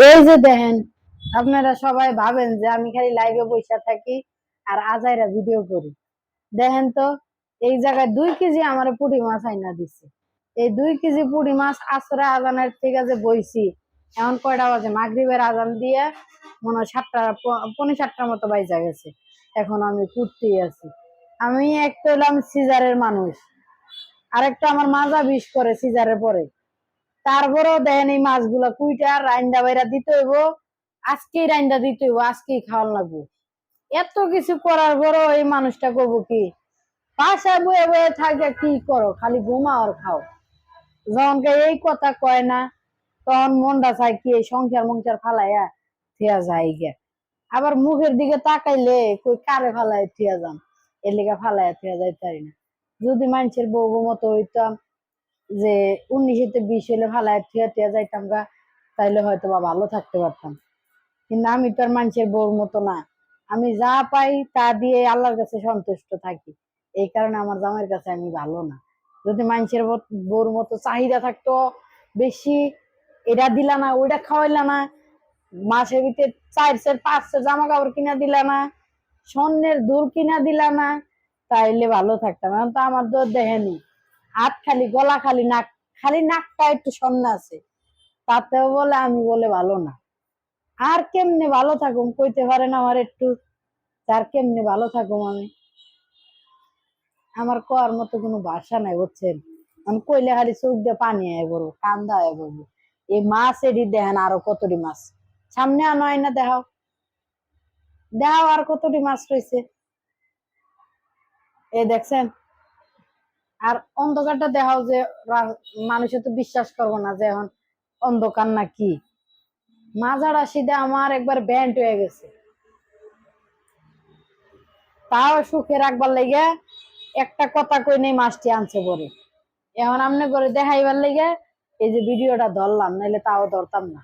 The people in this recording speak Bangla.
এই যে দেখেন, আপনারা সবাই ভাবেন যে আমি খালি লাইভে বসে থাকি আর আজাইরা ভিডিও করি। দেখেন তো, এই জায়গায় 2 কেজি আমার পুঁটি মাছ আইনা দিচ্ছে। এই 2 কেজি পুঁটি মাছ আসরে আজানের থেকে যে বইছি, এখন কয়টা বাজে? মাগরিবের আজান দিয়ে মনে হয় 7টা, পৌনে 7টার মতো বাইজা গেছে। এখন আমি কুটতেই আছি। আমি একটা হলাম সিজারের মানুষ, আরেকটা আমার মাজা বিষ করে সিজারের পরে। তারপরেও দেখেন এই মাছগুলা কুইটা রাইন্দা বাইরা দিতে হইব, আজকেই রাইন্দা দিতে হইব, আজকেই খাওয়ান লাগবো। এত কিছু করার পরও এই মানুষটা করবো কি? বাসায় বয়ে বয়ে থাকে, কি করো? খালি ঘুমাও আর খাও। যখন এই কথা কয় না, তখন মনটা চায় কি এই সংসার মংসার ফালাইয়া থিয়া যায় গে। আবার মুখের দিকে তাকাইলে কই কারে ফালাই থিয়া যান, এর লিগা ফালাইয়া থিয়া যাইতে পারি না। যদি মানুষের বউ মতো হইতাম যে 19-20 হলে ফালাইয়া থিয়া থিয়া যাইতাম গা, তাইলে হয়তো বা ভালো থাকতে পারতাম। কিন্তু আমি তো আর মানুষের বউর মতো না। আমি যা পাই তা দিয়ে আল্লাহর কাছে সন্তুষ্ট থাকি। এই কারণে আমার জামাইয়ের কাছে আমি ভালো না। যদি মানুষের বউর মতো চাহিদা থাকতো বেশি, এটা দিলা না, ওইটা খাওয়াইলা না, মাসের ভিতরে 4 সের 5 সের জামা কাপড় কিনা দিলা না, স্বর্ণের দুল কিনা দিলা না, তাইলে ভালো থাকতাম। এখন তো আমার তো দেখেনি, হাত খালি, গলা খালি, নাক খালি, নাকটা একটু স্বর্ণ আছে, তাতেও বলে আমি বলে ভালো না। আর কেমনে ভালো থাকুম কইতে পারেন আমার একটু? আর কেমনে ভালো থাকুম আমি? আমার কর মতো কোনো ভাষা নাই, বুঝছেন? আমি কইলে খালি চোখ দিয়ে পানি আয় পড়বো, কান্দা আয় পড়বো। এই মাছ এডি দেখেন, আরো কতটি মাছ সামনে আনো, না দেখাও, দেখাও আর কতটি মাছ রয়েছে। এই দেখছেন? আর অন্ধকারটা দেখাও যে, মানুষে তো বিশ্বাস করবো না যে এখন অন্ধকার না কি। মাজার আসিদে আমার একবার ব্যান্ড হয়ে গেছে, তাও সুখে রাখবার লেগে একটা কথা কই নেই, মাছটি আনছে পরে। এখন আমনে করে দেখাইবার লেগে এই যে ভিডিওটা ধরলাম, নাইলে তাও ধরতাম না।